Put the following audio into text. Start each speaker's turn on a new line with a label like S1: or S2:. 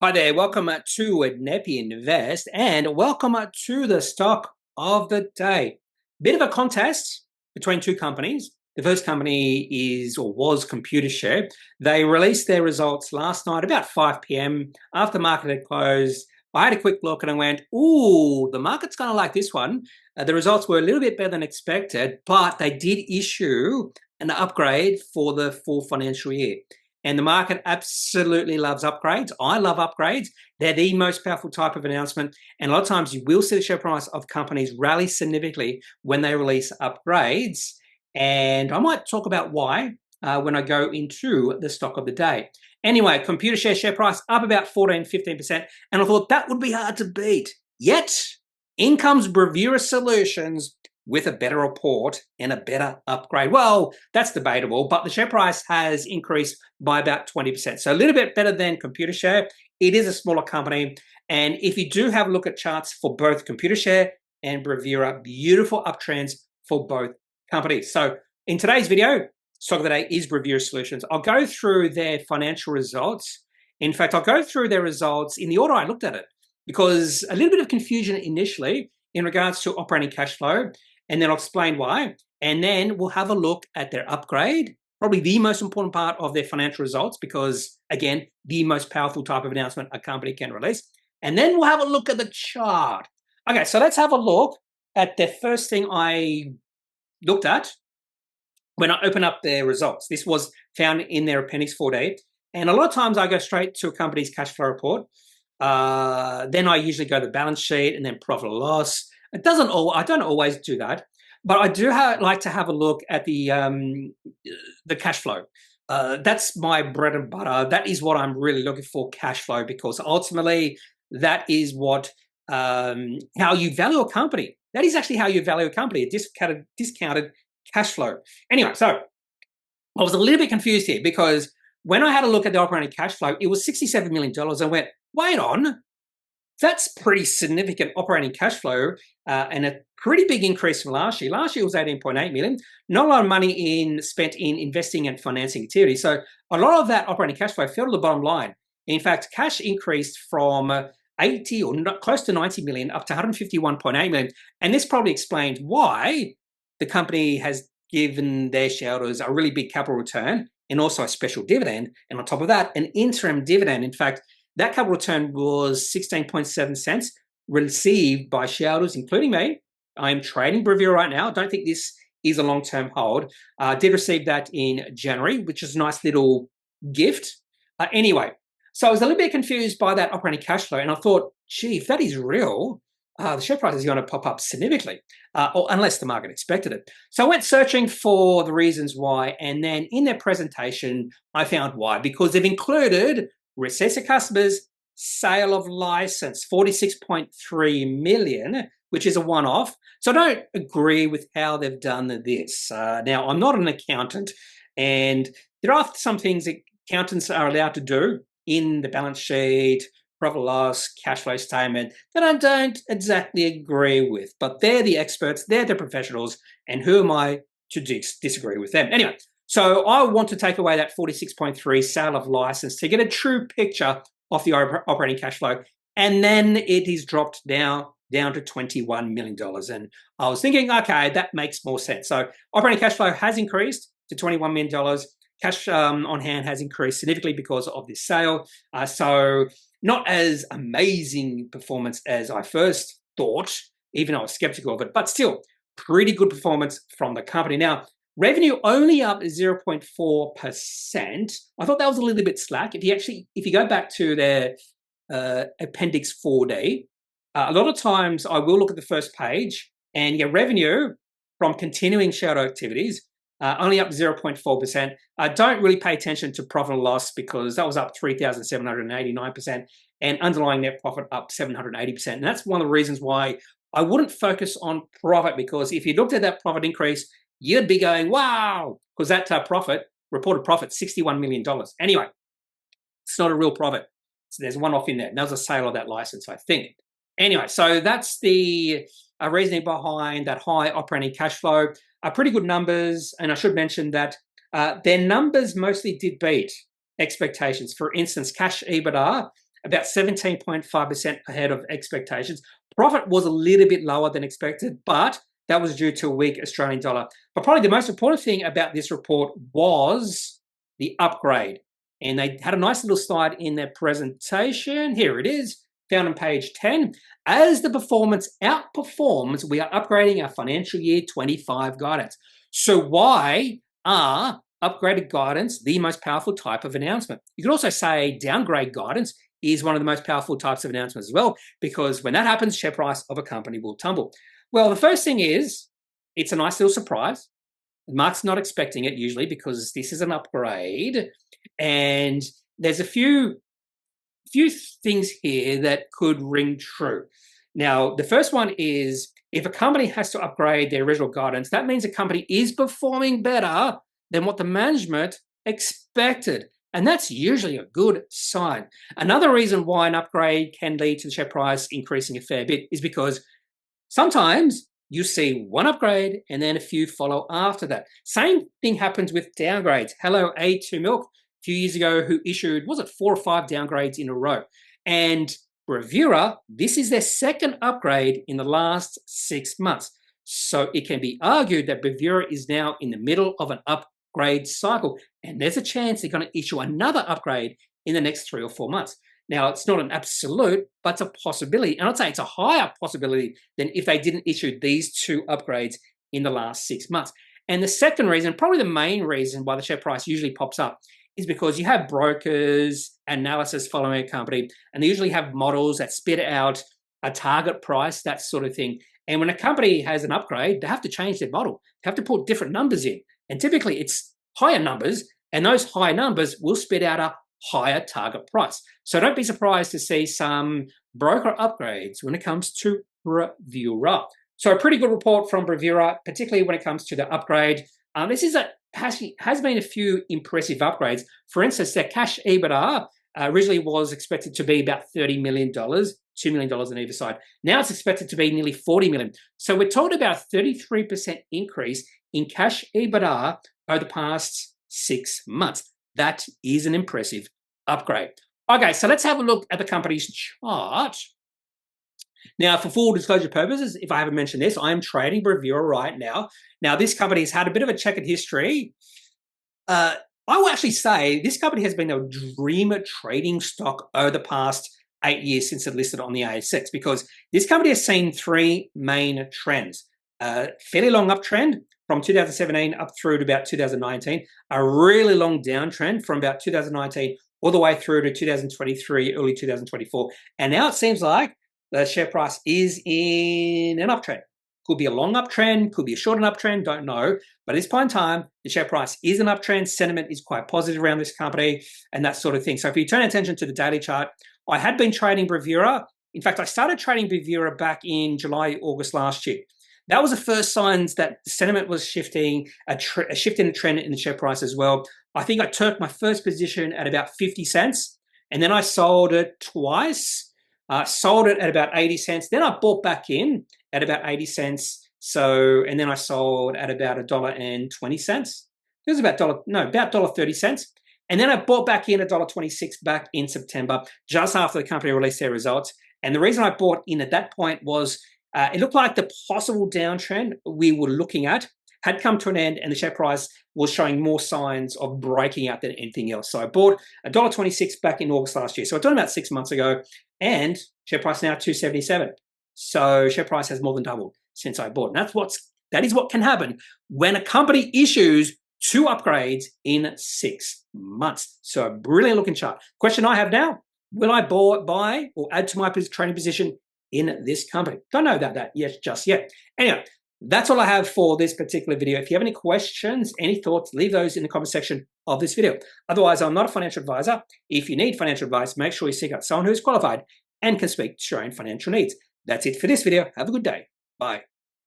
S1: Hi there, welcome to Kneppy Invest and welcome to the stock of the day. Bit of a contest between two companies. The first company is or was Computershare. They released their results last night about 5 p.m. after market had closed. I had a quick look and I went, ooh, the market's going to like this one. The results were a little bit better than expected, but they did issue an upgrade for the full financial year. And the market absolutely loves upgrades. I love upgrades. They're the most powerful type of announcement. And a lot of times you will see the share price of companies rally significantly when they release upgrades. And I might talk about why when I go into the stock of the day. Anyway, Computershare share price up about 14-15%. And I thought that would be hard to beat. Yet, in comes Bravura Solutions with a better report and a better upgrade. Well, that's debatable, but the share price has increased by about 20%. So a little bit better than Computershare. It is a smaller company. And if you do have a look at charts for both Computershare and Bravura, beautiful uptrends for both companies. So in today's video, stock of the day is Bravura Solutions. I'll go through their financial results. In fact, I'll go through their results in the order I looked at it, because a little bit of confusion initially in regards to operating cash flow. And then I'll explain why. And then we'll have a look at their upgrade, probably the most important part of their financial results, because again, the most powerful type of announcement a company can release. And then we'll have a look at the chart. Okay, so let's have a look at the first thing I looked at when I open up their results. This was found in their Appendix 4D. And a lot of times I go straight to a company's cash flow report. Then I usually go to the balance sheet and then profit or loss. I don't always do that, but I do like to have a look at the cash flow. That's my bread and butter. That is what I'm really looking for, cash flow, because ultimately that is what how you value a company. That is actually how you value a company, a discounted cash flow. Anyway, so I was a little bit confused here because when I had a look at the operating cash flow, it was $67 million. I went, wait on. That's pretty significant operating cash flow and a pretty big increase from last year. Last year was 18.8 million. Not a lot of money spent in investing and financing activity. So a lot of that operating cash flow fell to the bottom line. In fact, cash increased from 80 or close to 90 million up to 151.8 million. And this probably explains why the company has given their shareholders a really big capital return and also a special dividend. And on top of that, an interim dividend. In fact, that capital return was 16.7 cents received by shareholders, including me. I am trading Bravura right now. I don't think this is a long-term hold. Did receive that in January, which is a nice little gift. Anyway, so I was a little bit confused by that operating cash flow, and I thought, gee, if that is real, the share price is going to pop up significantly, or unless the market expected it. So I went searching for the reasons why, and then in their presentation, I found why, because they've included receipts to customers, sale of license, 46.3 million, which is a one-off. So I don't agree with how they've done this. Now, I'm not an accountant, and there are some things that accountants are allowed to do in the balance sheet, profit loss, cash flow statement that I don't exactly agree with. But they're the experts, they're the professionals, and who am I to disagree with them? Anyway, so I want to take away that 46.3 sale of license to get a true picture of the operating cash flow. And then it is dropped down to $21 million. And I was thinking, okay, that makes more sense. So operating cash flow has increased to $21 million. Cash on hand has increased significantly because of this sale. So not as amazing performance as I first thought, even though I was skeptical of it, but still pretty good performance from the company. Now, revenue only up 0.4%. I thought that was a little bit slack. If you go back to their Appendix 4D, a lot of times I will look at the first page and your revenue from continuing shareholder activities only up 0.4%. I don't really pay attention to profit and loss because that was up 3,789% and underlying net profit up 780%. And that's one of the reasons why I wouldn't focus on profit, because if you looked at that profit increase, you'd be going, wow, because that reported profit, $61 million. Anyway, it's not a real profit. So there's one off in there. And that was a sale of that license, I think. Anyway, so that's the reasoning behind that high operating cash flow. Pretty good numbers. And I should mention that their numbers mostly did beat expectations. For instance, cash EBITDA about 17.5% ahead of expectations. Profit was a little bit lower than expected, but that was due to a weak Australian dollar. But probably the most important thing about this report was the upgrade. And they had a nice little slide in their presentation. Here it is, found on page 10. As the performance outperforms, we are upgrading our financial year 25 guidance. So why are upgraded guidance the most powerful type of announcement? You could also say downgrade guidance is one of the most powerful types of announcements as well, because when that happens, share price of a company will tumble. Well, the first thing is, it's a nice little surprise. The market's not expecting it usually because this is an upgrade. And there's a few things here that could ring true. Now, the first one is, if a company has to upgrade their original guidance, that means a company is performing better than what the management expected. And that's usually a good sign. Another reason why an upgrade can lead to the share price increasing a fair bit is because sometimes you see one upgrade and then a few follow after that. Same thing happens with downgrades. Hello, A2 Milk, a few years ago, who issued, was it 4 or 5 downgrades in a row? And Bravura, this is their second upgrade in the last 6 months. So it can be argued that Bravura is now in the middle of an upgrade cycle, and there's a chance they're going to issue another upgrade in the next 3 or 4 months. Now, it's not an absolute, but it's a possibility. And I'd say it's a higher possibility than if they didn't issue these 2 upgrades in the last 6 months. And the second reason, probably the main reason why the share price usually pops up, is because you have brokers, analysis following a company, and they usually have models that spit out a target price, that sort of thing. And when a company has an upgrade, they have to change their model. They have to put different numbers in. And typically it's higher numbers, and those higher numbers will spit out a higher target price. So don't be surprised to see some broker upgrades when it comes to Bravura. So a pretty good report from Bravura, particularly when it comes to the upgrade. Has been a few impressive upgrades. For instance, their cash EBITDA originally was expected to be about $30 million, $2 million on either side. Now it's expected to be nearly $40 million. So we're talking about a 33% increase in cash EBITDA over the past 6 months. That is an impressive upgrade. Okay, so let's have a look at the company's chart. Now, for full disclosure purposes, if I haven't mentioned this, I am trading Bravura right now. Now, this company has had a bit of a checkered history. I will actually say this company has been a dream trading stock over the past 8 years since it listed on the ASX, because this company has seen 3 main trends. A fairly long uptrend from 2017 up through to about 2019, a really long downtrend from about 2019 all the way through to 2023, early 2024. And now it seems like the share price is in an uptrend. Could be a long uptrend, could be a short uptrend, don't know. But at this point in time, the share price is an uptrend. Sentiment is quite positive around this company and that sort of thing. So if you turn attention to the daily chart, I had been trading Bravura. In fact, I started trading Bravura back in July, August last year. That was the first signs that sentiment was shifting, a shift in the trend in the share price as well. I think I took my first position at about 50 cents, and then I sold it twice. Sold it at about 80 cents. Then I bought back in at about 80 cents. And then I sold at about $1.20. It was about $1.30. And then I bought back in at $1.26 back in September, just after the company released their results. And the reason I bought in at that point was it looked like the possible downtrend we were looking at had come to an end, and the share price was showing more signs of breaking out than anything else. So I bought $1.26 back in August last year. So I've done about 6 months ago, and share price now $2.77. So share price has more than doubled since I bought. And that is what can happen when a company issues 2 upgrades in 6 months. So a brilliant looking chart. Question I have now: will I buy or add to my trading position in this company? Don't know about that just yet. Anyway, that's all I have for this particular video. If you have any questions, any thoughts, leave those in the comment section of this video. Otherwise, I'm not a financial advisor. If you need financial advice, make sure you seek out someone who is qualified and can speak to your own financial needs. That's it for this video. Have a good day. Bye.